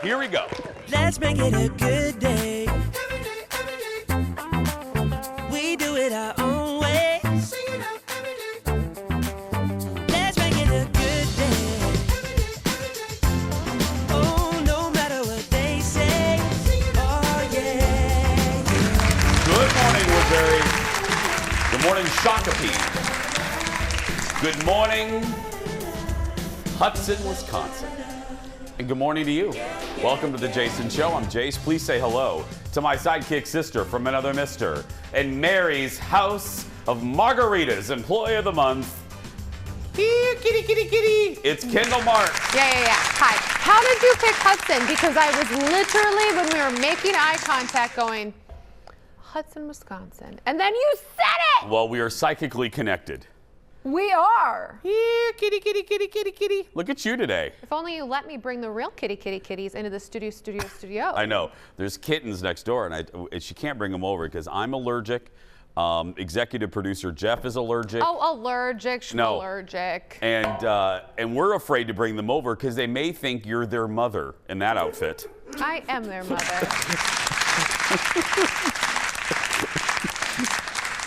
Here we go. Let's make it a good day. We do it our own way. Let's make it a good day. Oh, no matter what they say. Oh, yeah. Good morning, Woodbury. Good morning, Shakopee. Good morning, Hudson, Wisconsin. And good morning to you. Welcome to the Jason Show. I'm Jace. Please say hello to my sidekick sister from another mister and Mary's House of Margaritas Employee of the Month. Here, kitty, kitty, kitty. It's Kendall Mark. Yeah. Hi. How did you pick Hudson? Because I was literally, when we were making eye contact, going, Hudson, Wisconsin. And then you said it! Well, we are psychically connected. We are. Here, kitty, kitty, kitty, kitty, kitty. Look at you today. If only you let me bring the real kitties into the studio. I know. There's kittens next door, and she can't bring them over because I'm allergic. Executive producer Jeff is allergic. Oh, allergic. No. Allergic. And we're afraid to bring them over because they may think you're their mother in that outfit. I am their mother.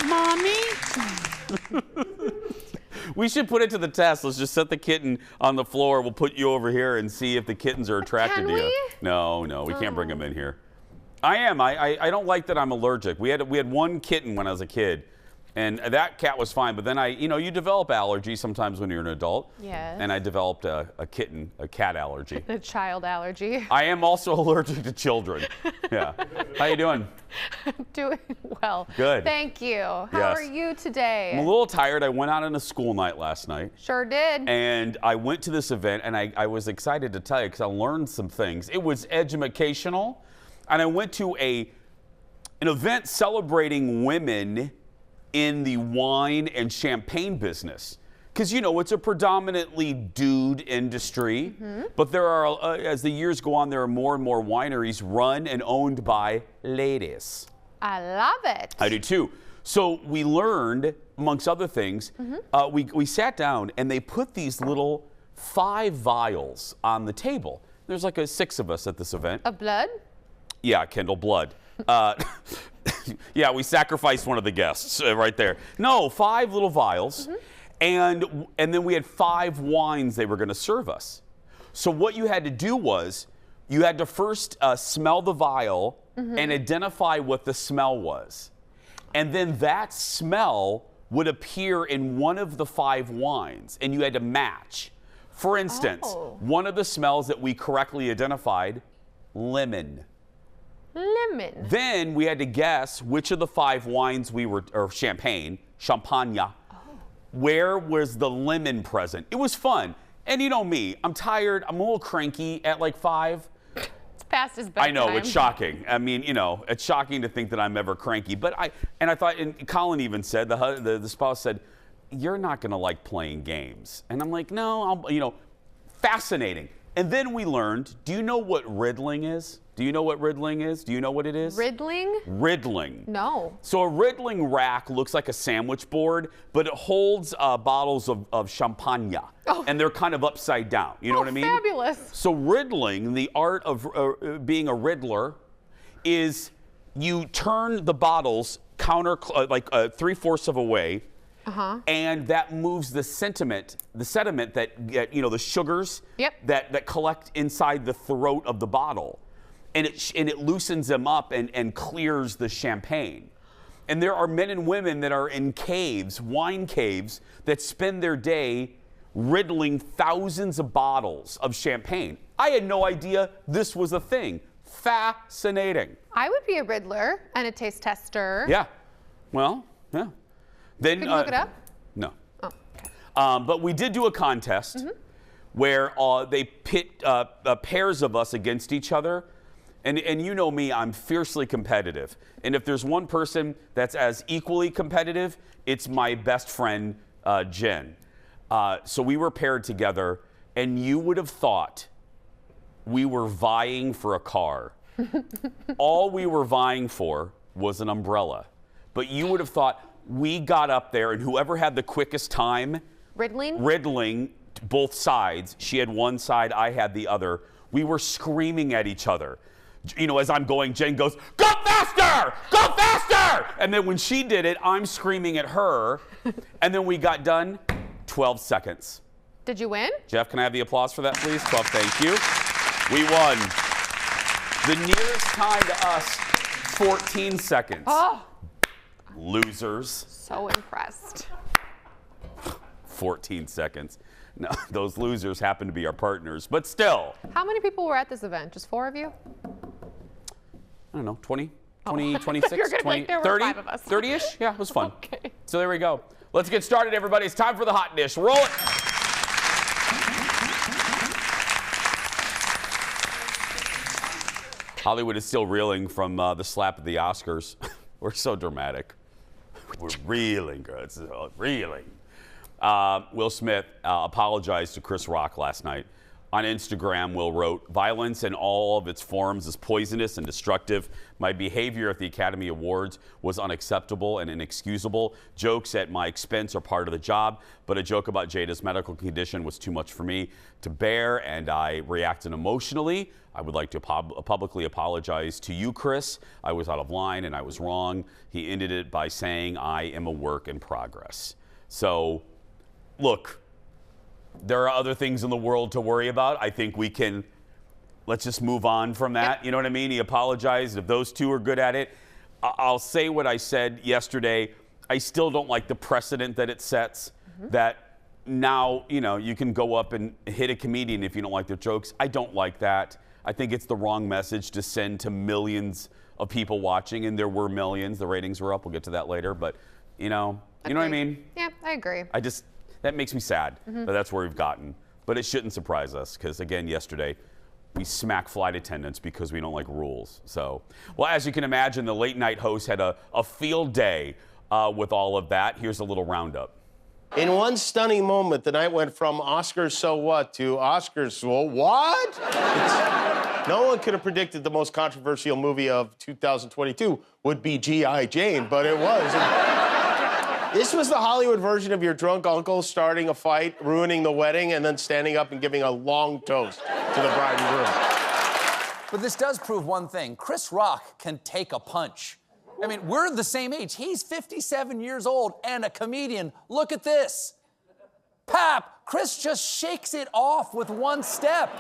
Mommy? We should put it to the test. Let's just set the kitten on the floor. We'll put you over here and see if the kittens are attracted to you. No, we can't bring them in here. I am. I don't like that I'm allergic. We had one kitten when I was a kid, and that cat was fine. But then you develop allergies sometimes when you're an adult. Yes. And I developed a cat allergy. A child allergy. I am also allergic to children. Yeah. How you doing? I'm doing well. Good. Thank you. How Yes. are you today? I'm a little tired. I went out on a school night last night. Sure did. And I went to this event, and I was excited to tell you because I learned some things. It was educational, and I went to an event celebrating women in the wine and champagne business. Because, it's a predominantly dude industry, but there are, as the years go on, there are more and more wineries run and owned by ladies. I love it. I do too. So we learned, amongst other things, we sat down and they put these little 5 vials on the table. There's like 6 of us at this event. Of blood? Yeah, Kendall, blood. Yeah, we sacrificed one of the guests right there. No, 5 little vials. And then we had 5 wines they were going to serve us. So what you had to do was you had to first smell the vial and identify what the smell was. And then that smell would appear in one of the 5 wines, and you had to match. For instance, one of the smells that we correctly identified, lemon. Lemon. Then we had to guess which of the 5 wines or champagne, where was the lemon present. It was fun. And you know me, I'm tired. I'm a little cranky at like 5. It's past his bedtime. I know, it's shocking. I mean, it's shocking to think that I'm ever cranky. But I thought, and Colin even said, the spouse said, you're not going to like playing games. And I'm like, no, fascinating. And then we learned, do you know what riddling is? Do you know what riddling is? Do you know what it is? Riddling? Riddling. No. So a riddling rack looks like a sandwich board, but it holds bottles of champagne. Oh. And they're kind of upside down. You know what I mean? Fabulous. So riddling, the art of being a riddler, is you turn the bottles like 3/4 of a way, and that moves the sediment that the sugars that collect inside the throat of the bottle. And it loosens them up and clears the champagne. And there are men and women that are in caves, wine caves, that spend their day riddling thousands of bottles of champagne. I had no idea this was a thing. Fascinating. I would be a riddler and a taste tester. Yeah. Well, yeah. Then, Can you look it up? No. Oh, okay. But we did do a contest where they pit pairs of us against each other. And you know me, I'm fiercely competitive. And if there's one person that's as equally competitive, it's my best friend, Jen. So we were paired together, and you would have thought we were vying for a car. All we were vying for was an umbrella. But you would have thought we got up there, and whoever had the quickest time, riddling both sides. She had one side, I had the other. we were screaming at each other. You know, as I'm going, Jen goes, "Go faster! Go faster!" And then when she did it, I'm screaming at her. And then we got done, 12 seconds. Did you win? Jeff, can I have the applause for that, please? 12, thank you. We won. The nearest time to us, 14 seconds. Oh, Losers. so impressed. 14 seconds. No, those losers happen to be our partners, but still. How many people were at this event? Just 4 of you? I don't know, 20, 26, You're gonna 20, think there were 30? 5 of us. 30-ish? Yeah, it was fun. Okay. So there we go. Let's get started, everybody. It's time for the hot dish. Roll it. Hollywood is still reeling from the slap at the Oscars. We're so dramatic. We're reeling, good. Reeling. Will Smith apologized to Chris Rock last night. On Instagram, Will wrote, "Violence in all of its forms is poisonous and destructive. My behavior at the Academy Awards was unacceptable and inexcusable. Jokes at my expense are part of the job, but a joke about Jada's medical condition was too much for me to bear, and I reacted emotionally. I would like to publicly apologize to you, Chris. I was out of line and I was wrong." He ended it by saying, "I am a work in progress." So, look, there are other things in the world to worry about. I think we can, let's just move on from that. You know what I mean? He apologized. If those two are good at it, I'll say what I said yesterday. I still don't like the precedent that it sets, that now, you know, you can go up and hit a comedian if you don't like their jokes. I don't like that. I think it's the wrong message to send to millions of people watching, and there were millions. The ratings were up. We'll get to that later, but you know what I mean? Yeah, I agree. That makes me sad that that's where we've gotten. But it shouldn't surprise us because, again, yesterday we smack flight attendants because we don't like rules. So, well, as you can imagine, the late night host had a field day with all of that. Here's a little roundup. In one stunning moment, the night went from Oscars so what to Oscars so what? No one could have predicted the most controversial movie of 2022 would be G.I. Jane, but it was. This was the Hollywood version of your drunk uncle starting a fight, ruining the wedding, and then standing up and giving a long toast to the bride and groom. But this does prove one thing. Chris Rock can take a punch. I mean, we're the same age. He's 57 years old and a comedian. Look at this. Pap, Chris just shakes it off with one step.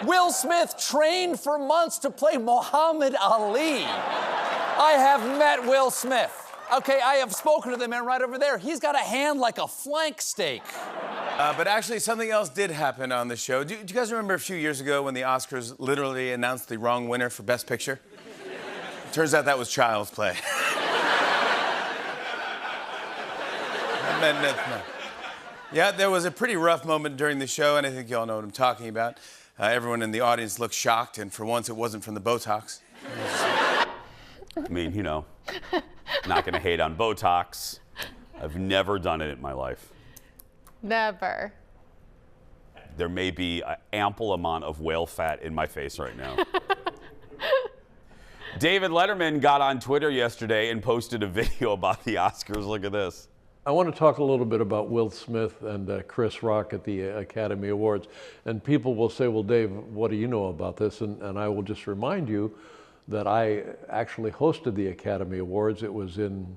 Will Smith trained for months to play Muhammad Ali. I have met Will Smith. Okay, I have spoken to the man right over there. He's got a hand like a flank steak. But actually, something else did happen on the show. Do you guys remember a few years ago when the Oscars literally announced the wrong winner for Best Picture? Turns out that was Child's Play. Yeah, there was a pretty rough moment during the show, and I think you all know what I'm talking about. Everyone in the audience looked shocked, and for once, it wasn't from the Botox. I mean, you know, not going to hate on Botox. I've never done it in my life. Never. There may be an ample amount of whale fat in my face right now. David Letterman got on Twitter yesterday and posted a video about the Oscars. Look at this. I want to talk a little bit about Will Smith and Chris Rock at the Academy Awards. And people will say, well, Dave, what do you know about this? And I will just remind you that I actually hosted the Academy Awards. It was in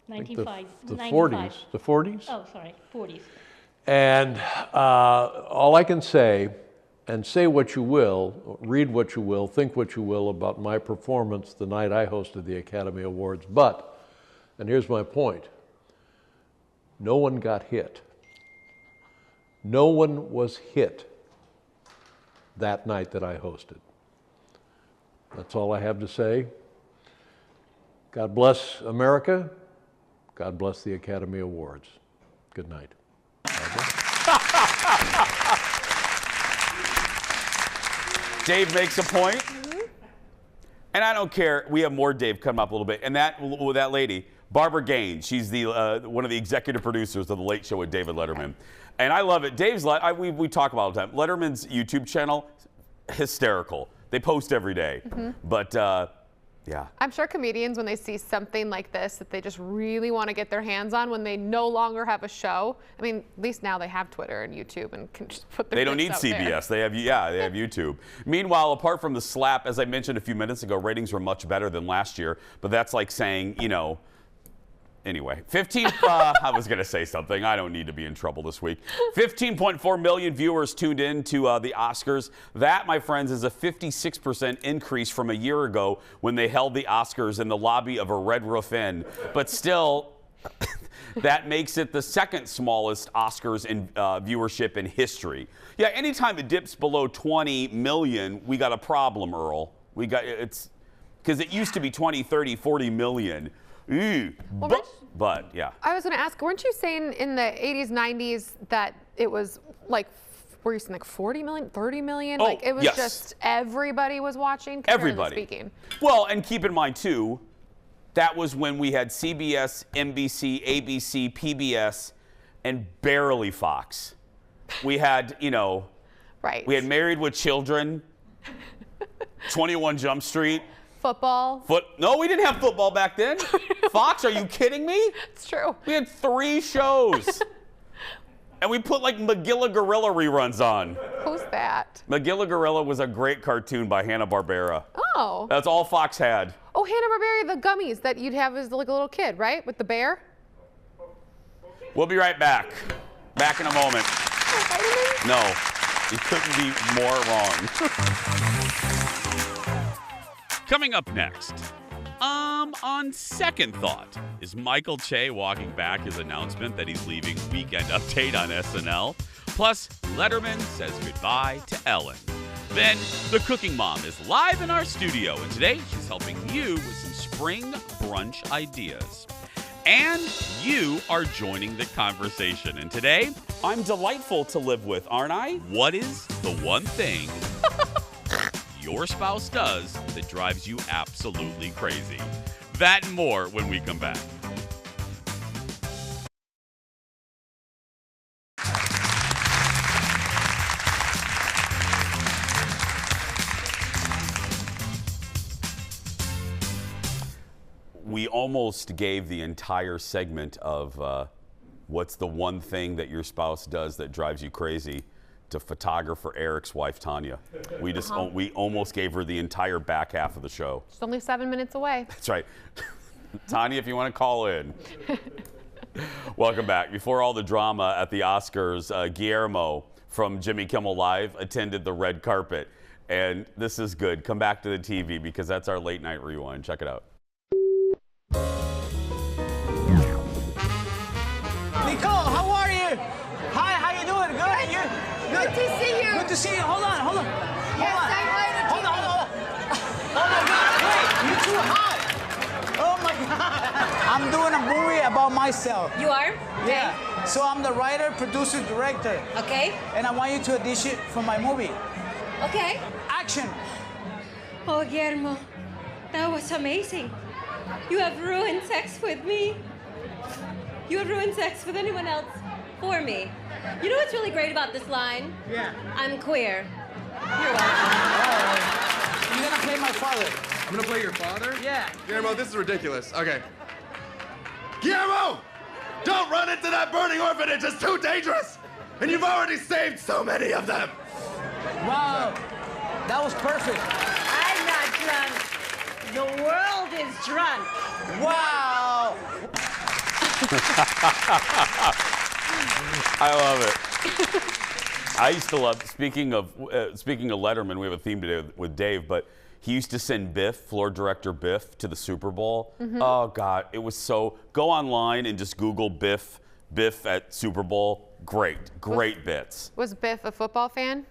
the 40s. The 40s? Oh, sorry, 40s. And all I can say, and say what you will, read what you will, think what you will about my performance the night I hosted the Academy Awards. But, and here's my point, no one got hit. No one was hit that night that I hosted. That's all I have to say. God bless America. God bless the Academy Awards. Good night. Dave makes a point. And I don't care. We have more Dave coming up a little bit. And that lady, Barbara Gaines, she's the one of the executive producers of The Late Show with David Letterman. And I love it. We talk about it all the time. Letterman's YouTube channel, hysterical. They post every day. But Yeah. I'm sure comedians, when they see something like this that they just really want to get their hands on when they no longer have a show. I mean, at least now they have Twitter and YouTube and can just put their They don't need bits out there. CBS. They have YouTube. Meanwhile, apart from the slap, as I mentioned a few minutes ago, ratings were much better than last year. But that's like saying, you know, anyway, 15. I was going to say something. I don't need to be in trouble this week. 15.4 million viewers tuned in to the Oscars. That, my friends, is a 56% increase from a year ago when they held the Oscars in the lobby of a Red Roof Inn. But still, that makes it the second smallest Oscars in viewership in history. Yeah, anytime it dips below 20 million, we got a problem, Earl. It's because it used to be 20, 30, 40 million. Well, But yeah. I was going to ask, weren't you saying in the 80s, 90s that it was like, were you saying like 40 million, 30 million? Oh, like it was yes. just everybody was watching? comparatively Everybody. Speaking. Well, and keep in mind, too, that was when we had CBS, NBC, ABC, PBS, and barely Fox. We had, you know, Right. we had Married with Children, 21 Jump Street. Football. No, we didn't have football back then. Fox, are you kidding me? It's true. We had 3 shows. And we put like Magilla Gorilla reruns on. Who's that? Magilla Gorilla was a great cartoon by Hanna-Barbera. Oh. That's all Fox had. Oh, Hanna-Barbera, the gummies that you'd have as like a little kid, right? With the bear? We'll be right back. Back in a moment. Vitamins? No, you couldn't be more wrong. Coming up next, on second thought, is Michael Che walking back his announcement that he's leaving Weekend Update on SNL? Plus, Letterman says goodbye to Ellen. Then, the Cooking Mom is live in our studio, and today she's helping you with some spring brunch ideas. And you are joining the conversation. And today, I'm delightful to live with, aren't I? What is the one thing your spouse does that drives you absolutely crazy? That and more when we come back. We almost gave the entire segment of what's the one thing that your spouse does that drives you crazy to photographer Eric's wife, Tanya. We just we almost gave her the entire back half of the show. It's only 7 minutes away. That's right. Tanya, if you want to call in. Welcome back. Before all the drama at the Oscars, Guillermo from Jimmy Kimmel Live attended the red carpet. And this is good. Come back to the TV because that's our late night rewind. Check it out. Nicole, how are you? Hi, how you doing? Good, and you? Good to see you. Good to see you. Hold on. Yes, Hold on. I'm Hold on. Oh my God, wait, you're too hot. Oh my God. I'm doing a movie about myself. You are? Yeah. So I'm the writer, producer, director. Okay. And I want you to audition for my movie. Okay. Action. Oh, Guillermo, that was amazing. You have ruined sex with me. You have ruined sex with anyone else for me. You know what's really great about this line? Yeah. I'm queer. You're welcome. You're gonna play my father. I'm gonna play your father? Yeah. Guillermo, this is ridiculous. Okay. Guillermo! Don't run into that burning orphanage. It's too dangerous. And you've already saved so many of them. Wow. That was perfect. I'm not drunk. The world is drunk. Wow. I love it. I used to love, speaking of Letterman, we have a theme today with Dave, but he used to send Biff, floor director Biff, to the Super Bowl. Oh, God, it was so, go online and just Google Biff at Super Bowl. Great bits. Was Biff a football fan?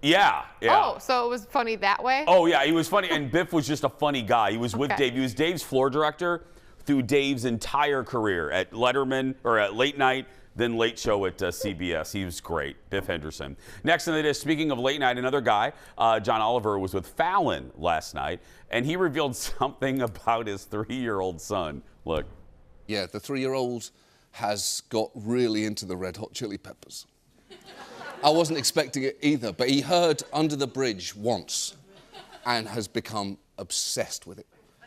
Yeah. Oh, so it was funny that way? Oh, yeah, he was funny, and Biff was just a funny guy. He was with Okay. Dave. He was Dave's floor director through Dave's entire career at Letterman, or at Late Night, then Late Show at CBS. He was great. Biff Henderson. Next on the list, speaking of late night, another guy, John Oliver, was with Fallon last night, and he revealed something about his 3-year-old son. Look. Yeah, the 3-year-old has got really into the Red Hot Chili Peppers. I wasn't expecting it either, but he heard Under the Bridge once and has become obsessed with it.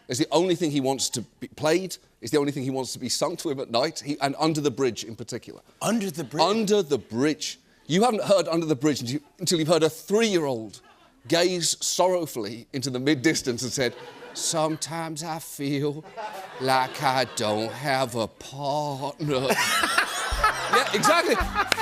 It's the only thing he wants to be played. It's the only thing he wants to be sung to him at night, and Under the Bridge in particular. Under the Bridge? Under the Bridge. You haven't heard Under the Bridge until you've heard a 3-year-old gaze sorrowfully into the mid-distance and said, sometimes I feel like I don't have a partner. Yeah, exactly.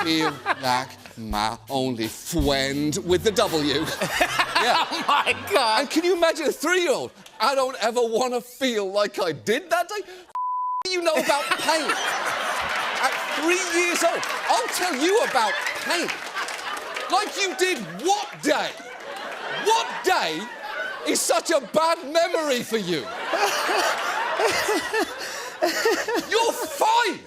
Feel like my only friend with the W. Yeah. Oh, my God. And can you imagine a 3-year-old? I don't ever want to feel like I did that day. What do you know about pain? At 3 years old, I'll tell you about pain. Like you did what day? What day is such a bad memory for you? You're fine!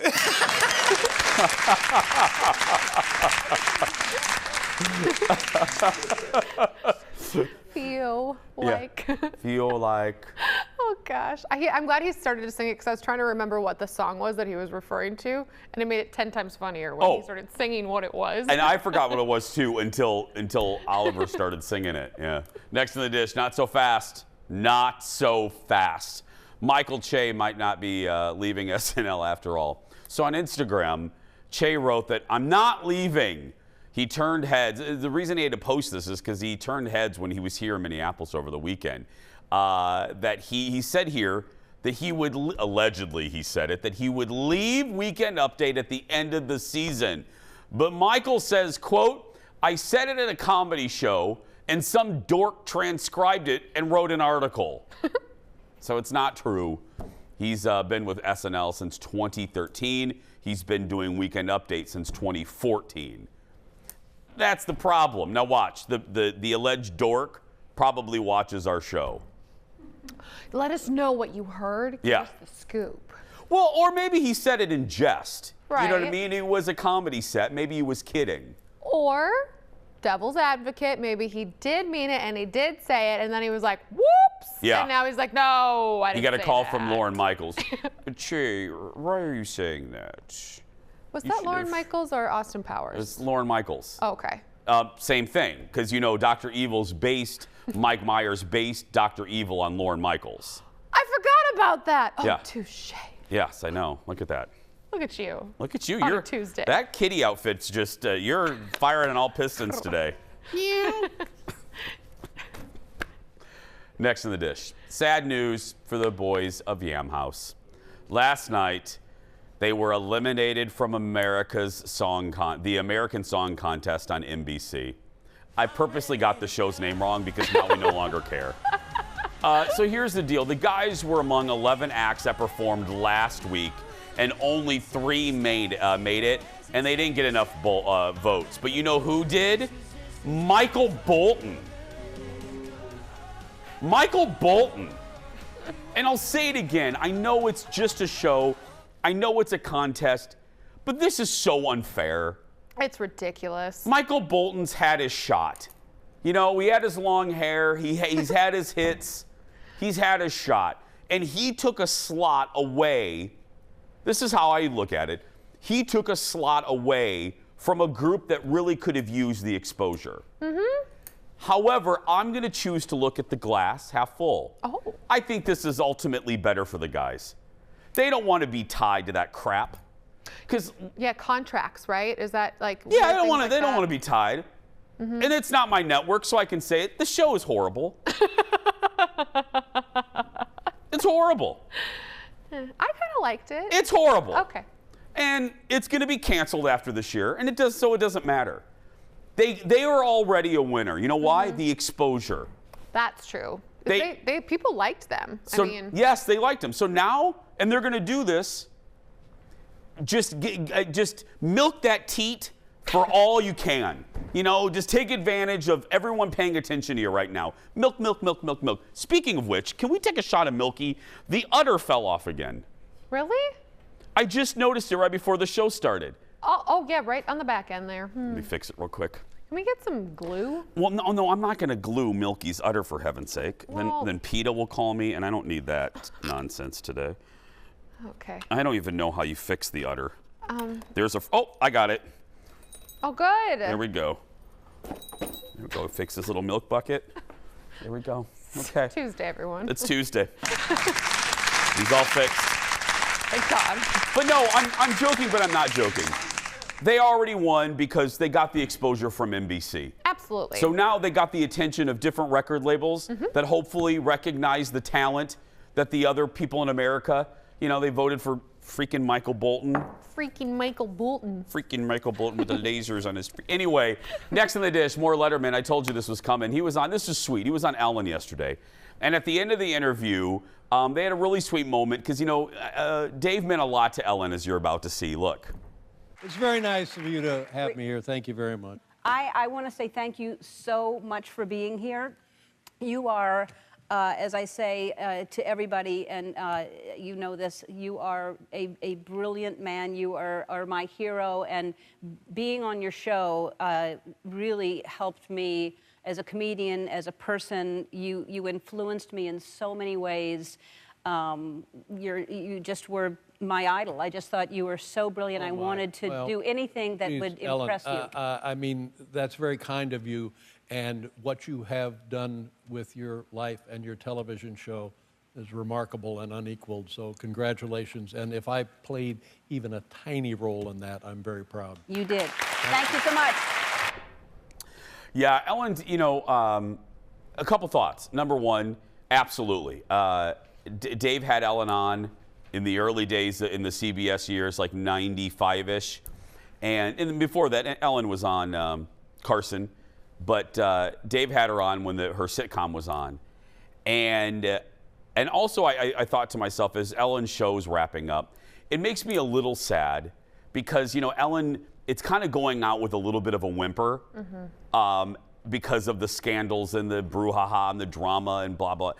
Feel like. Feel like. Oh gosh, I'm glad he started to sing it because I was trying to remember what the song was that he was referring to, and it made it 10 times funnier when he started singing what it was. And I forgot what it was too until Oliver started singing it. Yeah. Next in the dish, not so fast. Not so fast. Michael Che might not be leaving SNL after all. So on Instagram, Che wrote that I'm not leaving. He turned heads. The reason he had to post this is because he turned heads when he was here in Minneapolis over the weekend. That he said here that he would, allegedly he said it, that he would leave Weekend Update at the end of the season. But Michael says, quote, I said it at a comedy show and some dork transcribed it and wrote an article. So it's not true. He's been with SNL since 2013. He's been doing Weekend Update since 2014. That's the problem. Now watch, the alleged dork probably watches our show. Let us know what you heard. Give us the scoop. Well, or maybe he said it in jest. Right. You know what I mean? It was a comedy set. Maybe he was kidding. Or, devil's advocate, maybe he did mean it and he did say it, and then he was like, whoops! Yeah. And now he's like, no, I didn't You got a say call that. from Lorne Michaels. Che, why are you saying that? Was You that should Lorne have- Michaels or Austin Powers? It's Lorne Michaels. Oh, okay. Same thing, because you know Dr. Evil's based, Mike Myers based Dr. Evil on Lorne Michaels. I forgot about that. Oh, Yeah. touche. Yes, I know. Look at that. Look at you. Look at you. On a You're Tuesday. That kitty outfit's just you're firing on all pistons today. Next in the dish. Sad news for the boys of Yam House. Last night, they were eliminated from the American Song Contest on NBC. I purposely got the show's name wrong because now we no longer care. So here's the deal. The guys were among 11 acts that performed last week, and only 3 made it, and they didn't get enough votes. But you know who did? Michael Bolton. Michael Bolton. And I'll say it again. I know it's just a show. I know it's a contest, but this is so unfair. It's ridiculous. Michael Bolton's had his shot. You know, he had his long hair. He's had his hits. He's had his shot. And he took a slot away. This is how I look at it. He took a slot away from a group that really could have used the exposure. Mm-hmm. However, I'm going to choose to look at the glass half full. Oh. I think this is ultimately better for the guys. They don't want to be tied to that crap. Yeah, contracts, right? Is that like? Yeah, weird they don't want to. things like They don't that? want to be tied. Mm-hmm. And it's not my network, so I can say it. The show is horrible. It's horrible. I kind of liked it. It's horrible. Okay. And it's going to be canceled after this year, and it doesn't matter. They are already a winner. You know why? Mm-hmm. The exposure. That's true. They people liked them. So I mean, yes, they liked them. So now, and they're going to do this. Just milk that teat for all you can. You know, just take advantage of everyone paying attention to you right now. Milk, milk, milk, milk, milk. Speaking of which, can we take a shot of Milky? The udder fell off again. really? I just noticed it right before the show started. Oh yeah, right on the back end there. Let me fix it real quick. Can we get some glue? Well, no, I'm not going to glue Milky's udder for heaven's sake. Well- Then PETA will call me, and I don't need that nonsense today. Okay. I don't even know how you fix the udder. Oh, I got it. Oh, good. There we go. There we go. Fix this little milk bucket. There we go. Okay. Tuesday, everyone. It's Tuesday. He's all fixed. Thank God. But no, I'm joking, but I'm not joking. They already won because they got the exposure from NBC. Absolutely. So now they got the attention of different record labels that hopefully recognize the talent that the other people in America, you know, they voted for freaking Michael Bolton. Freaking Michael Bolton. Freaking Michael Bolton with the lasers on his. Anyway, next on the dish, more Letterman. I told you this was coming. He was on, this is sweet. He was on Ellen yesterday. And at the end of the interview, they had a really sweet moment because, you know, Dave meant a lot to Ellen, as you're about to see. Look. It's very nice of you to have me here. Thank you very much. I want to say thank you so much for being here. You are, as I say to everybody, and you know this, you are a brilliant man. You are my hero, and being on your show really helped me as a comedian, as a person. You influenced me in so many ways. You just were my idol. I just thought you were so brilliant. I wanted to do anything that would impress you. I mean, that's very kind of you, and what you have done with your life and your television show is remarkable and unequaled, so congratulations. And if I played even a tiny role in that, I'm very proud. You did. Thank you so much. Yeah, Ellen, you know, a couple thoughts. Number one, absolutely. Dave had Ellen on in the early days in the CBS years, like 95-ish. And before that, Ellen was on Carson, but Dave had her on when her sitcom was on. And also I thought to myself, as Ellen's show's wrapping up, it makes me a little sad because, you know, Ellen, it's kind of going out with a little bit of a whimper because of the scandals and the brouhaha and the drama and blah, blah.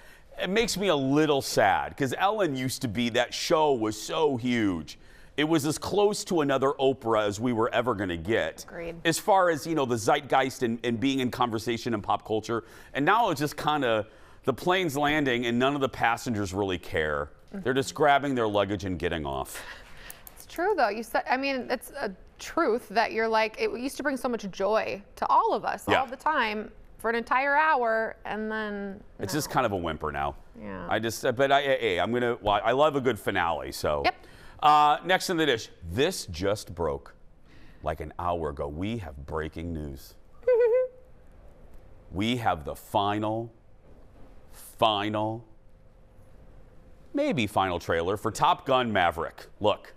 It makes me a little sad because Ellen used to be, that show was so huge. It was as close to another Oprah as we were ever going to get. Agreed. As far as, you know, the zeitgeist and being in conversation and pop culture. And now it's just kind of, the plane's landing and none of the passengers really care. They're just grabbing their luggage and getting off. It's true, though. You said, I mean, it's a truth that you're like, it used to bring so much joy to all of us all the time. For an entire hour, and then it's just kind of a whimper now. Yeah. I love a good finale. So, next on the dish, this just broke like an hour ago. We have breaking news. We have the final trailer for Top Gun Maverick. Look.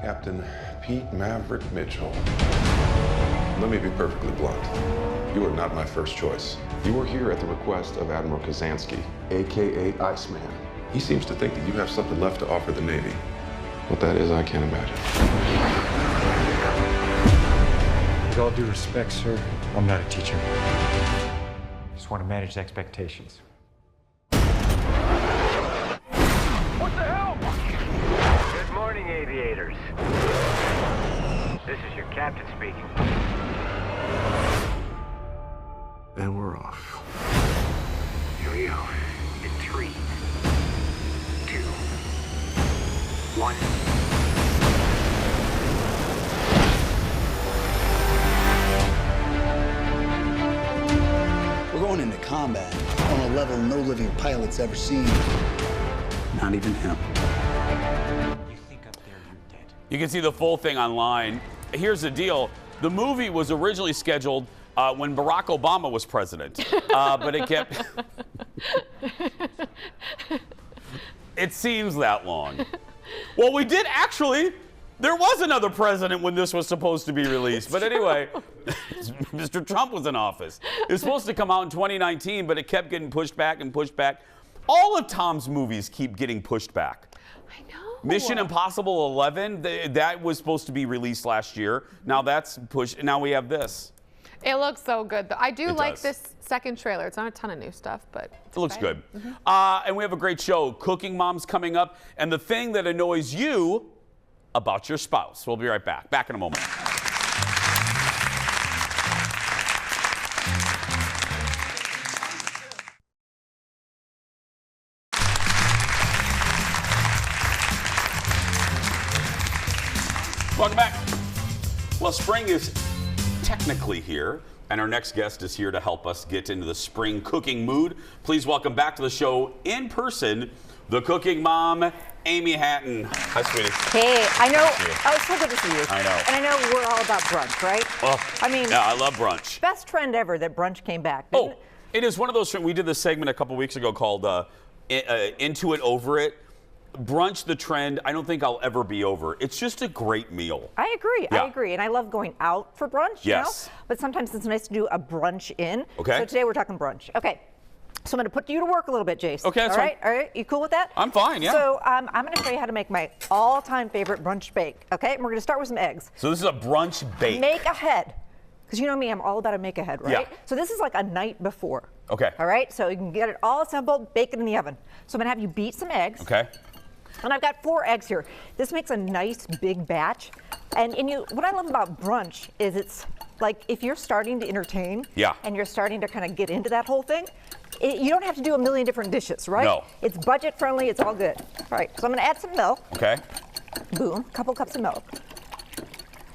Captain Pete Maverick Mitchell. Let me be perfectly blunt. You are not my first choice. You are here at the request of Admiral Kazansky, AKA Iceman. He seems to think that you have something left to offer the Navy. What that is, I can't imagine. With all due respect, sir, I'm not a teacher. Just want to manage expectations. What the hell? Good morning, aviators. This is your captain speaking. And we're off. Here we go. In 3, 2, 1. We're going into combat on a level no living pilot's ever seen. Not even him. You can see the full thing online. Here's the deal. The movie was originally scheduled when Barack Obama was president, but it kept... It seems that long. Well, we did actually... There was another president when this was supposed to be released. But anyway, Mr. Trump was in office. It was supposed to come out in 2019, but it kept getting pushed back and pushed back. All of Tom's movies keep getting pushed back. I know. Mission Impossible 11, that was supposed to be released last year. Now that's pushed. Now we have this. It looks so good, though. I do like does. this second trailer. It's not a ton of new stuff, but It looks good. And we have a great show. Cooking Mom's coming up. And the thing that annoys you about your spouse. We'll be right back. Back in a moment. Welcome back. Well, spring is technically here. And our next guest is here to help us get into the spring cooking mood. Please welcome back to the show in person, the cooking mom, Amy Hatton. Hi, sweetie. Hey, I know. Thank you. It's so good to see you. I know. And I know we're all about brunch, right? Oh, I mean, yeah, I love brunch. best trend ever that brunch came back. Oh, it is one of those. We did this segment a couple weeks ago called Into It, Over It. Brunch, the trend, I don't think I'll ever be over. It's just a great meal. I agree. Yeah. I agree. And I love going out for brunch, you Yes. know? But sometimes it's nice to do a brunch in. Okay. So today we're talking brunch. Okay. So I'm going to put you to work a little bit, Jace. Okay, that's all right? fine. All right. You cool with that? I'm fine, yeah. So I'm going to show you how to make my all-time favorite brunch bake. Okay. And we're going to start with some eggs. So this is a brunch bake. Make ahead. Because you know me, I'm all about a make ahead, right? Yeah. So this is like a night before. Okay. All right. So you can get it all assembled, bake it in the oven. So I'm going to have you beat some eggs. Okay. And I've got 4 eggs here. This makes a nice big batch. And what I love about brunch is it's like if you're starting to entertain Yeah. and you're starting to kind of get into that whole thing, you don't have to do a million different dishes, right? No. It's budget friendly, it's all good. All right, so I'm gonna add some milk. Okay. Boom, a couple cups of milk.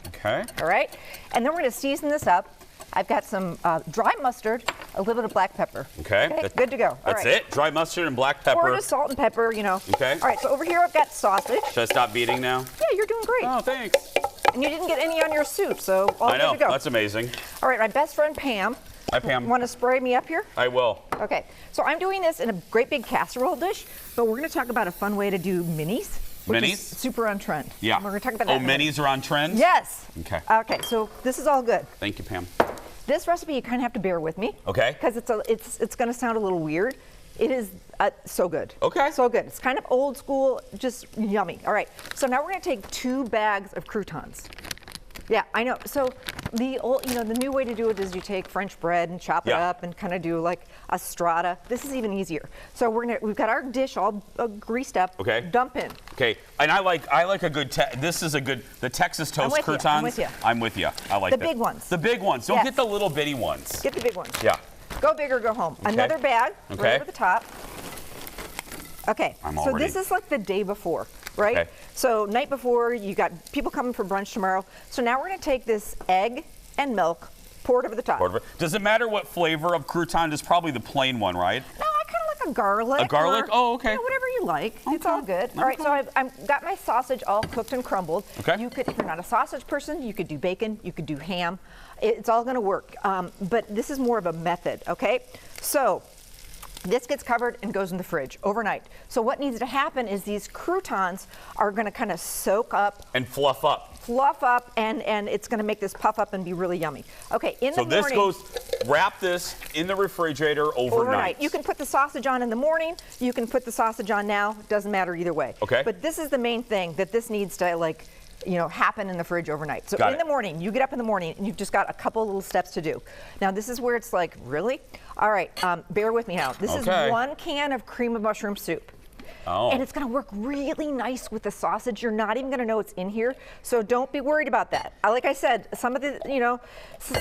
Okay. All right, and then we're gonna season this up. I've got some dry mustard, a little bit of black pepper. Okay. Good to go. All That's right. it? Dry mustard and black pepper. Or just salt and pepper, you know. Okay. All right, so over here I've got sausage. Should I stop beating now? Yeah, you're doing great. Oh, thanks. And you didn't get any on your soup, so all I know. good to go. That's amazing. All right, my best friend Pam. Hi, Pam. Want to spray me up here? I will. Okay, so I'm doing this in a great big casserole dish, but we're going to talk about a fun way to do minis. Which Minis? is super on trend. Yeah. We're going to talk about that. Oh, minis are on trend? Yes. Okay. Okay, so this is all good. Thank you, Pam. This recipe, you kind of have to bear with me. Okay. Because it's going to sound a little weird. It is so good. Okay. So good. It's kind of old school, just yummy. All right. So now we're going to take 2 bags of croutons. Yeah, I know. So the new way to do it is you take French bread and chop it up and kind of do like a strata. This is even easier. So we've got our dish all greased up. Okay. Dump in. Okay, and I like a good. The Texas toast croutons. I'm with you. I'm with you. I like The that. big ones. The big ones. Don't Yes. get the little bitty ones. Get the big ones. Yeah. Go big or go home. Okay. Another bag Okay. right over the top. Okay. I'm so already- this is like the day before, right? Okay. So night before, you got people coming for brunch tomorrow. So now we're going to take this egg and milk, pour it over the top. Does it matter what flavor of crouton? It's probably the plain one, right? No, I kind of like a garlic. A garlic? or, Oh, okay. you know, whatever you like. It's all good. All right, so I've got my sausage all cooked and crumbled. Okay. You could, if you're not a sausage person, you could do bacon, you could do ham. It's all going to work. But this is more of a method, okay? So this gets covered and goes in the fridge overnight. So what needs to happen is these croutons are going to kind of soak up, And fluff up. and it's going to make this puff up and be really yummy. Okay, in So the morning. wrap this in the refrigerator overnight. You can put the sausage on in the morning. You can put the sausage on now. Doesn't matter either way. Okay. But this is the main thing, that this needs to happen in the fridge overnight. So Got in it. the morning, you get up in the morning and you've just got a couple little steps to do. Now this is where it's like, really? All right, bear with me now. This is Okay. 1 can of cream of mushroom soup. Oh. And it's going to work really nice with the sausage. You're not even going to know it's in here, so don't be worried about that. Like I said, some of the,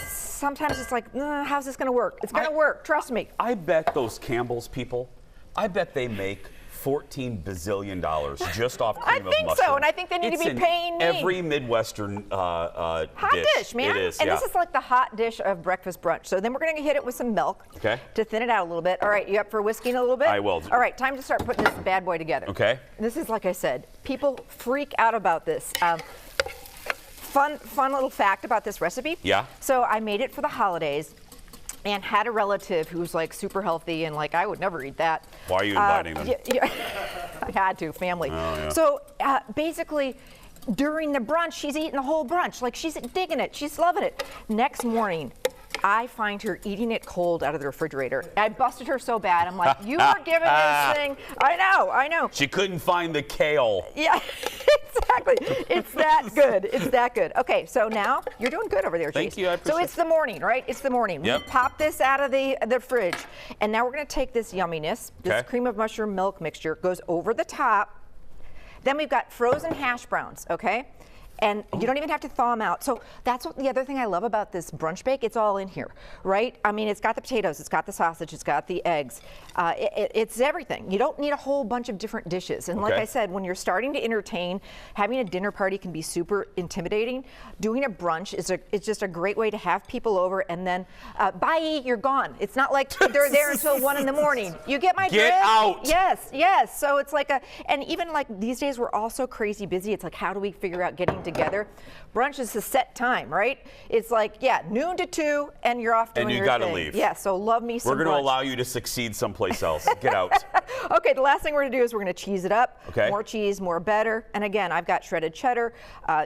sometimes it's like, how's this going to work? It's going to work, trust me. I bet those Campbell's people, I bet they make $14 bazillion just off cream of mushroom. I think so, and I think they need to be paying me. Every Midwestern Hot dish, man. It is, and yeah. this is like the hot dish of breakfast brunch. So then we're going to hit it with some milk Okay. to thin it out a little bit. All right, you up for whisking a little bit? I will. All right, time to start putting this bad boy together. Okay. This is, like I said, people freak out about this. Fun little fact about this recipe. Yeah. So I made it for the holidays and had a relative who's like super healthy and like I would never eat that. Why are you inviting them? Yeah, I had to, family. Oh, yeah. So basically, during the brunch, she's eating the whole brunch. Like she's digging it, she's loving it. Next morning, I find her eating it cold out of the refrigerator. I busted her so bad. I'm like, you were given this thing. I know. She couldn't find the kale. Yeah, exactly. It's that good. It's that good. Okay, so now you're doing good over there, Thank Chase. you, I So appreciate it's the morning, right? It's the morning. Yep. We pop this out of the fridge, and now we're going to take this yumminess, this Okay. cream of mushroom milk mixture, goes over the top. Then we've got frozen hash browns, okay? and you don't even have to thaw them out. So that's what the other thing I love about this brunch bake. It's all in here, right? I mean, it's got the potatoes, it's got the sausage, it's got the eggs. It's everything. You don't need a whole bunch of different dishes. And like I said, when you're starting to entertain, having a dinner party can be super intimidating. Doing a brunch is just a great way to have people over, and then bye, you're gone. It's not like they're there until 1 in the morning. You get my drift? Get out. Yes, yes. So it's like and even like these days we're all so crazy busy. It's like, how do we figure out getting together? Brunch is a set time, right? It's like, yeah, noon to 2, and you're off doing your thing. And you gotta leave. Yeah, so love me some We're gonna brunch. allow you to succeed someplace else. Get out. Okay, the last thing we're gonna do is we're gonna cheese it up. Okay. More cheese, more better. And again, I've got shredded cheddar.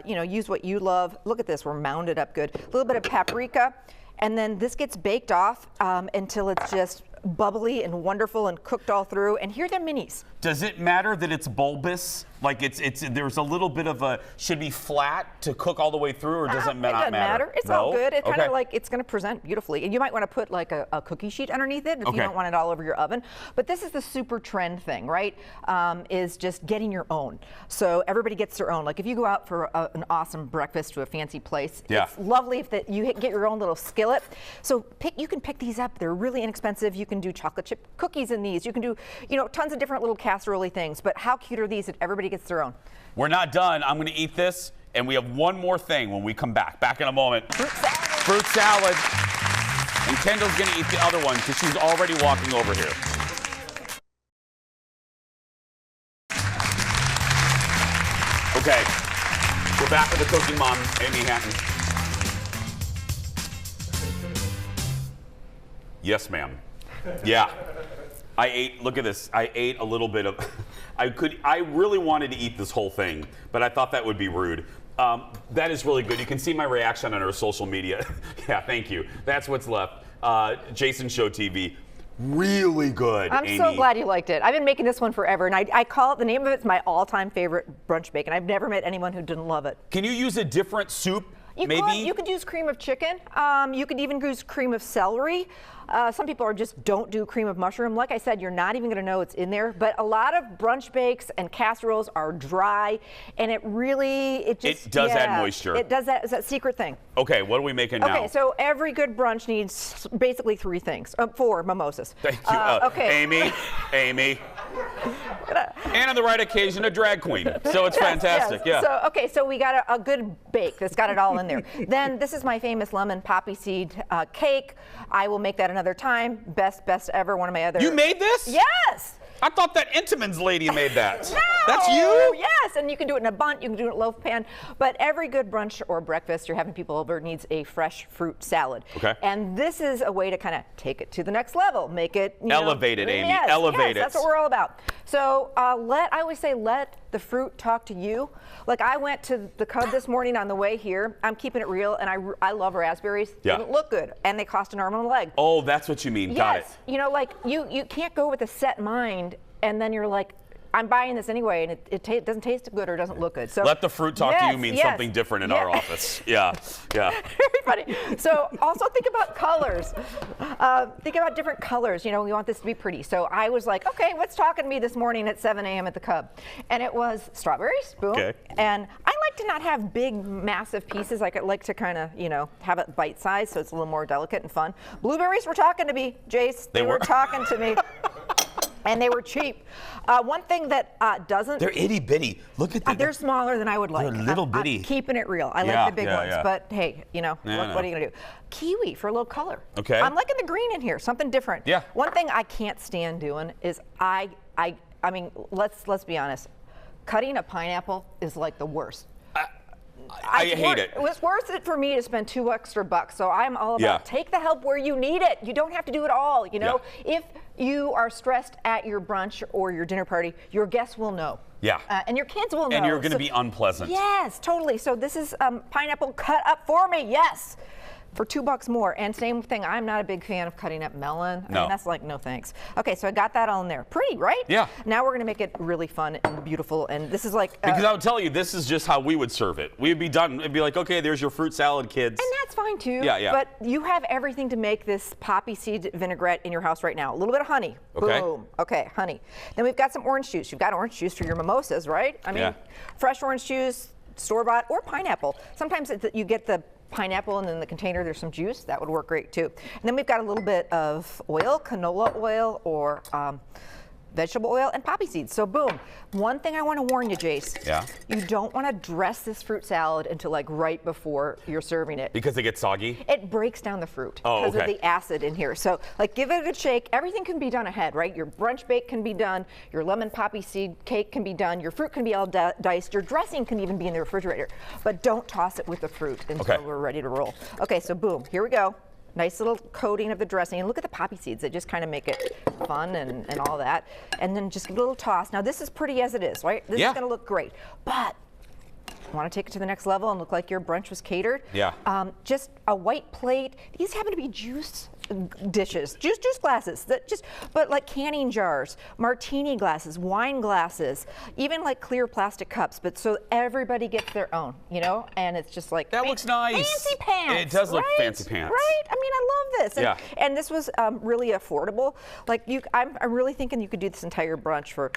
Use what you love. Look at this, we're mounded up good. A little bit of paprika. And then this gets baked off until it's just bubbly and wonderful and cooked all through. And here are the minis. Does it matter that it's bulbous? Like there's a little bit of should be flat to cook all the way through, or does it not doesn't matter. It's all good. It's kind of like, it's going to present beautifully. And you might want to put like a cookie sheet underneath it if you don't want it all over your oven. But this is the super trend thing, right? Is just getting your own. So everybody gets their own. Like if you go out for an awesome breakfast to a fancy place, it's lovely if you get your own little skillet. So you can pick these up. They're really inexpensive. You can do chocolate chip cookies in these. You can do, tons of different little casserole things. But how cute are these that everybody gets their own? We're not done. I'm going to eat this, and we have one more thing when we come back. Back in a moment. Fruit salad. And Kendall's going to eat the other one because she's already walking over here. Okay. We're back with the cooking mom, Amy Hatton. Yes, ma'am. Yeah. Look at this. I ate a little bit of, I really wanted to eat this whole thing, but I thought that would be rude. That is really good. You can see my reaction on our social media. Yeah, thank you. That's what's left. Jason Show TV. Really good, I'm so glad you liked it. I've been making this one forever, and I call it, the name of it's my all-time favorite brunch bake, and I've never met anyone who didn't love it. Can you use a different soup? You could use cream of chicken. You could even use cream of celery. Some people just don't do cream of mushroom. Like I said, you're not even going to know it's in there. But a lot of brunch bakes and casseroles are dry, and it does add moisture. It does that. It's that secret thing. Okay, what are we making now? Okay, so every good brunch needs basically 3 things. 4 mimosas. Thank you, okay. Amy. And on the right occasion, a drag queen. So it's fantastic. Yes. Yeah. So we got a good bake that's got it all in there. Then this is my famous lemon poppy seed cake. I will make that another time. Best ever. One of my other. You made this? Yes. I thought that Intamin's lady made that. No! That's you? Yes, and you can do it in a bundt, you can do it in a loaf pan. But every good brunch or breakfast you're having people over needs a fresh fruit salad. Okay. And this is a way to kind of take it to the next level, make it elevate it, Amy. Yes, elevate it. That's what we're all about. So I always say let the fruit talk to you. Like I went to the Cub this morning on the way here. I'm keeping it real, and I love raspberries. Yeah. They don't look good, and they cost an arm and a leg. Oh, that's what you mean. Got it. Yes. Like you can't go with a set mind, and then you're like, I'm buying this anyway, and it doesn't taste good or doesn't look good. So let the fruit talk to you means something different in our office. Yeah. Very funny. So also think about colors. Think about different colors. We want this to be pretty. So I was like, okay, what's talking to me this morning at 7 a.m. at the Cub? And it was strawberries, boom. Okay. And I like to not have big, massive pieces. I like to kind of, have it bite size so it's a little more delicate and fun. Blueberries were talking to me, Jace. They were talking to me. And they were cheap. One thing that doesn't... They're itty bitty. Look at that. They're smaller than I would like. They're little bitty. I'm keeping it real. I like the big ones. Yeah. But hey, what are you going to do? Kiwi for a little color. Okay. I'm liking the green in here. Something different. Yeah. One thing I can't stand doing is I mean, let's be honest. Cutting a pineapple is like the worst. I hate it. It was worth it for me to spend $2 extra. So I'm all about take the help where you need it. You don't have to do it all. If you are stressed at your brunch or your dinner party, your guests will know. Yeah. And your kids will know. And you're going to be unpleasant. Yes, totally. So this is pineapple cut up for me. Yes. For $2 more. And same thing, I'm not a big fan of cutting up melon. I mean, that's like, no thanks. Okay, so I got that all in there. Pretty, right? Yeah. Now we're gonna make it really fun and beautiful. And this is like because I would tell you, this is just how we would serve it. We'd be done. It'd be like, okay, there's your fruit salad, kids. And that's fine too. Yeah. But you have everything to make this poppy seed vinaigrette in your house right now. A little bit of honey. Okay. Boom. Okay, honey. Then we've got some orange juice. You've got orange juice for your mimosas, right? I mean, fresh orange juice. store-bought, or pineapple. Sometimes you get the pineapple and in the container there's some juice. That would work great too. And then we've got a little bit of oil, canola oil, or vegetable oil, and poppy seeds. So boom. One thing I want to warn you, Jace. Yeah. You don't want to dress this fruit salad until like right before you're serving it. Because it gets soggy? It breaks down the fruit Oh, because okay. of the acid in here. So like give it a good shake. Everything can be done ahead, right? Your brunch bake can be done. Your lemon poppy seed cake can be done. Your fruit can be all diced. Your dressing can even be in the refrigerator. But don't toss it with the fruit until we're ready to roll. Okay, so boom, here we go. Nice little coating of the dressing. And look at the poppy seeds. They just kind of make it fun and all that. And then just a little toss. Now this is pretty as it is, right? This is gonna look great. But want to take it to the next level and look like your brunch was catered? Yeah. Just a white plate. These happen to be juice dishes, juice glasses, but like canning jars, martini glasses, wine glasses, even like clear plastic cups, but so everybody gets their own, you know? And it's just like, that looks nice. Fancy pants. It does look right? fancy pants. Right? I mean, I love this. Yeah. And this was really affordable. Like I'm really thinking you could do this entire brunch for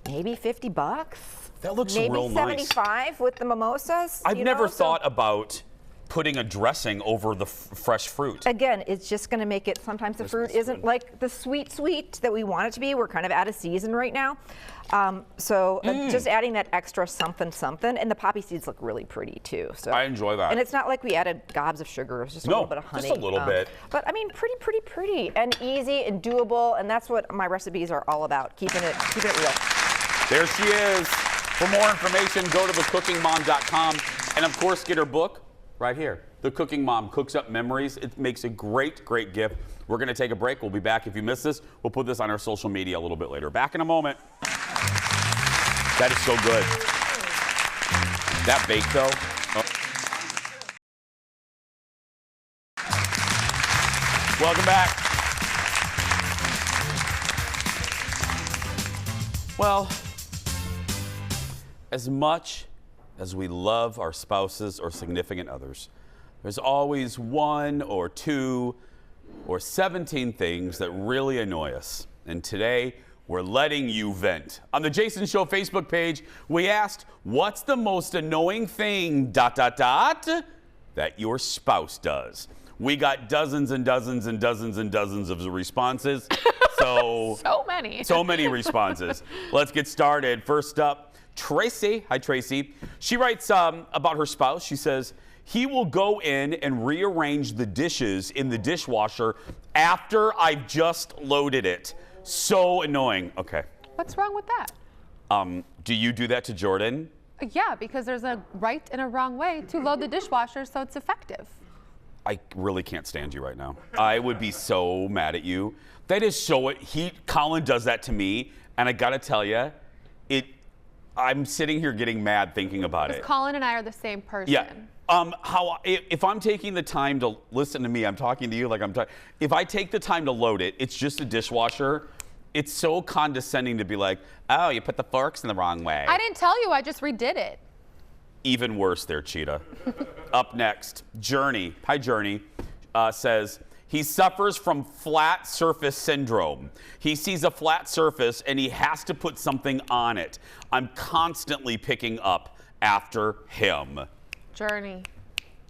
maybe $50. That looks maybe real nice. $75 with the mimosas. I've you never know? thought about putting a dressing over the fresh fruit. Again, it's just going to make it, sometimes the fruit isn't like the sweet that we want it to be. We're kind of out of season right now. Just adding that extra something, and the poppy seeds look really pretty too. So I enjoy that. And it's not like we added gobs of sugar. It was just a little bit of honey. Just a little bit. But I mean, pretty, and easy and doable. And that's what my recipes are all about, keeping it real. There she is. For more information, go to thecookingmom.com and of course get her book right here. The Cooking Mom Cooks Up Memories. It makes a great gift. We're going to take a break. We'll be back. If you missed this, we'll put this on our social media a little bit later. Back in a moment. That is so good. That bake though. Oh. Welcome back. Well, as much as we love our spouses or significant others, there's always one or two or 17 things that really annoy us. And today, we're letting you vent. On the Jason Show Facebook page, we asked, what's the most annoying thing, ... that your spouse does? We got dozens and dozens and dozens and dozens of responses. So many. So many responses. Let's get started. First up, Tracy. Hi, Tracy. She writes about her spouse. She says, he will go in and rearrange the dishes in the dishwasher after I've just loaded it. So annoying. Okay. What's wrong with that? Do you do that to Jordan? Yeah, because there's a right and a wrong way to load the dishwasher so it's effective. I really can't stand you right now. I would be so mad at you. That is so, Colin does that to me, and I gotta tell you, I'm sitting here getting mad thinking about it. Colin and I are the same person. Yeah. If I'm taking the time to listen to me, I'm talking to you like I'm talking. If I take the time to load it, it's just a dishwasher. It's so condescending to be like, oh, you put the forks in the wrong way. I didn't tell you, I just redid it. Even worse there, Cheetah. Up next, Journey. Hi, Journey. Says, he suffers from flat surface syndrome. He sees a flat surface and he has to put something on it. I'm constantly picking up after him. Journey.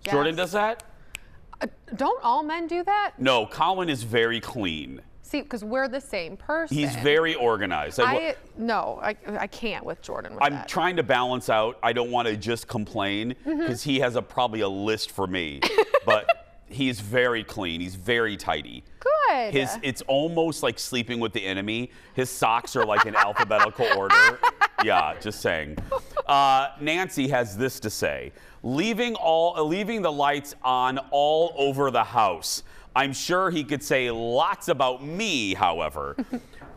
Yes. Jordan does that? Don't all men do that? No, Colin is very clean. See, because we're the same person. He's very organized. I can't with Jordan with I'm that. trying to balance out. I don't want to just complain because he has probably a list for me. But he's very clean. He's very tidy. Good. It's almost like sleeping with the enemy. His socks are like in alphabetical order. Yeah, just saying. Nancy has this to say. Leaving the lights on all over the house. I'm sure he could say lots about me, however.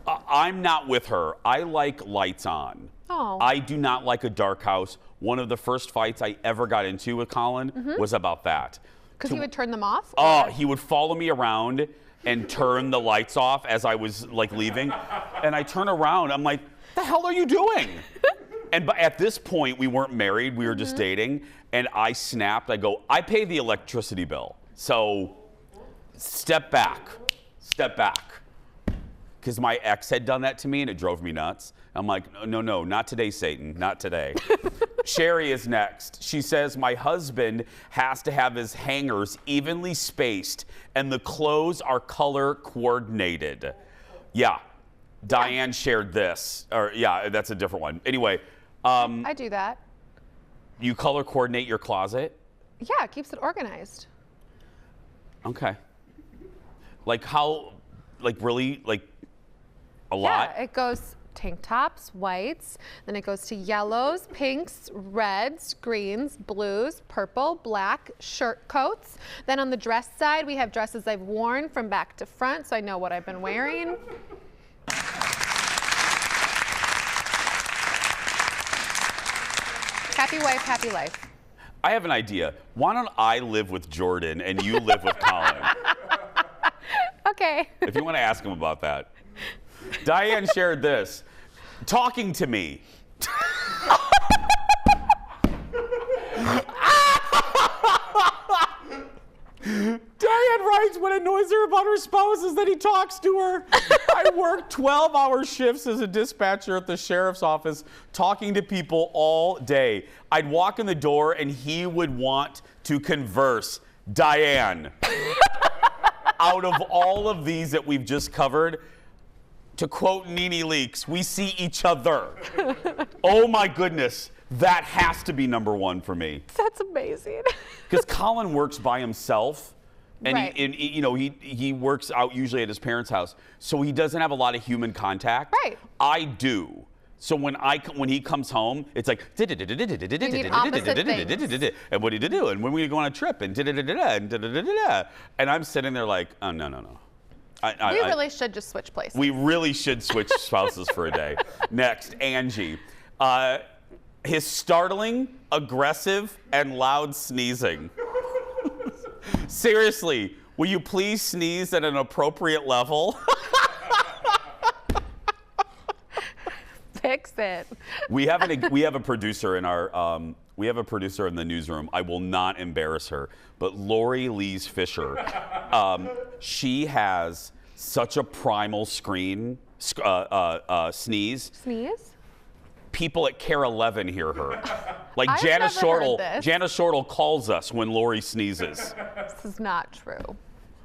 I'm not with her. I like lights on. Oh. I do not like a dark house. One of the first fights I ever got into with Colin was about that. Because he would turn them off? Oh, he would follow me around and turn the lights off as I was like leaving. And I turn around, I'm like, the hell are you doing? And at this point, we weren't married, we were just dating. And I snapped, I go, I pay the electricity bill. So step back. because my ex had done that to me and it drove me nuts. I'm like, no, not today, Satan, not today. Sherry is next. She says, my husband has to have his hangers evenly spaced and the clothes are color coordinated. Yeah, Diane shared this. Or yeah, that's a different one. Anyway. I do that. You color coordinate your closet? Yeah, it keeps it organized. Okay. Like how, like really, like a lot? Yeah, it goes tank tops, whites, then it goes to yellows, pinks, reds, greens, blues, purple, black, shirt coats. Then on the dress side, we have dresses I've worn from back to front, so I know what I've been wearing. Happy wife, happy life. I have an idea. Why don't I live with Jordan and you live with Colin? Okay. If you want to ask him about that. Diane shared this. Talking to me. Diane writes, what annoys her about her spouse is that he talks to her. I worked 12-hour shifts as a dispatcher at the sheriff's office, talking to people all day. I'd walk in the door and he would want to converse. Diane, out of all of these that we've just covered, to quote Nene Leakes, we see each other. Oh my goodness. That has to be number one for me. That's amazing. Because Colin works by himself, and Right. he works out usually at his parents' house, so he doesn't have a lot of human contact. Right. I do. So when he comes home, it's like and what did you do? And when we go on a trip and and I'm sitting there like, oh no. We really should just switch places. We really should switch spouses for a day. Next, Angie. His startling, aggressive, and loud sneezing. Seriously, will you please sneeze at an appropriate level? Fix it. We have a producer in our we have a producer in the newsroom. I will not embarrass her, but Lori Lees Fisher. She has such a primal sneeze. Sneeze? People at Care 11 hear her. Like I've Janice never heard Shortle. this. Janice Shortle calls us when Lori sneezes. This is not true.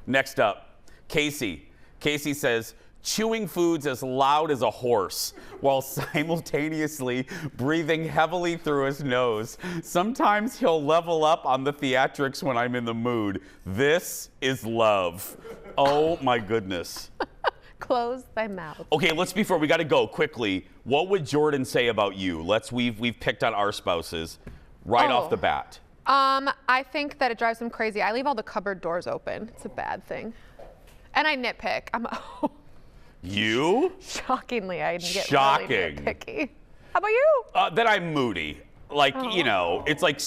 Next up, Casey. Casey says, chewing foods as loud as a horse while simultaneously breathing heavily through his nose. Sometimes he'll level up on the theatrics when I'm in the mood. This is love. Oh my goodness. Close thy mouth. Okay, before we got to go quickly. What would Jordan say about you? We've picked on our spouses right off the bat. I think that it drives him crazy. I leave all the cupboard doors open. It's a bad thing. And I nitpick. You? Shockingly, I get Shocking. really nitpicky. How about you? That I'm moody. Like, it's like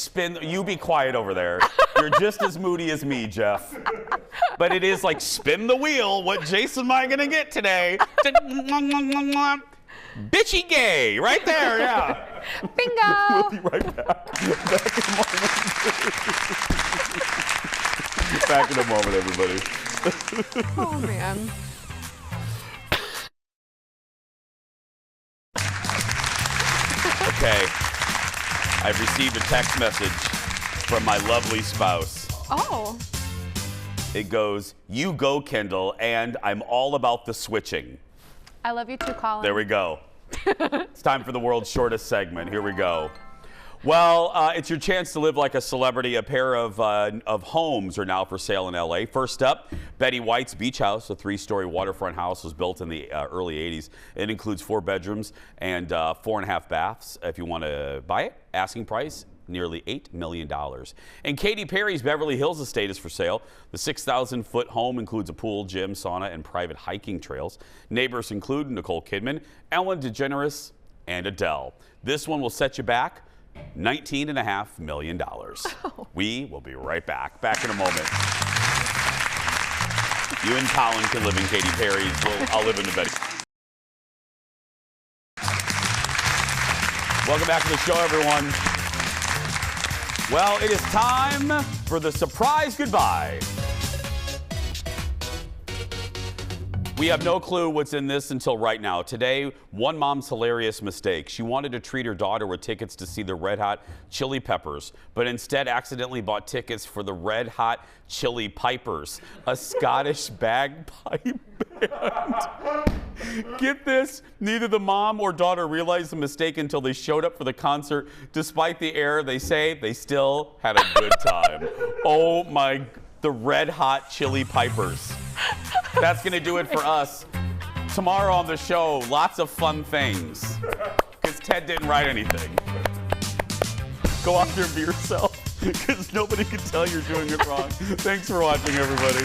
you be quiet over there. You're just as moody as me, Jeff. But it is like spin the wheel. What Jason am I going to get today? Bitchy gay, right there, yeah. Bingo. We'll be right back. Back in a moment, everybody. Oh, man. Okay. I've received a text message from my lovely spouse. Oh. It goes, you go, Kendall, and I'm all about the switching. I love you too, Colin. There we go. It's time for the world's shortest segment. Here we go. Well, it's your chance to live like a celebrity. A pair of homes are now for sale in L.A. First up, Betty White's Beach House, a 3-story waterfront house, was built in the early 80s. It includes 4 bedrooms and 4.5 baths. If you want to buy it, asking price, nearly $8 million. And Katy Perry's Beverly Hills estate is for sale. The 6,000-foot home includes a pool, gym, sauna, and private hiking trails. Neighbors include Nicole Kidman, Ellen DeGeneres, and Adele. This one will set you back $19.5 million. Oh. We will be right back. Back in a moment. You and Colin can live in Katy Perry's. I'll live in the Betty. Welcome back to the show, everyone. Well, it is time for the surprise goodbye. We have no clue what's in this until right now. Today, one mom's hilarious mistake. She wanted to treat her daughter with tickets to see the Red Hot Chili Peppers, but instead accidentally bought tickets for the Red Hot Chili Pipers, a Scottish bagpipe band. Get this, neither the mom or daughter realized the mistake until they showed up for the concert. Despite the error, they say they still had a good time. Oh my, the Red Hot Chili Pipers. That's gonna do it for us. Tomorrow on the show, lots of fun things. Because Ted didn't write anything. Go out there and be yourself, because nobody can tell you're doing it wrong. Thanks for watching, everybody.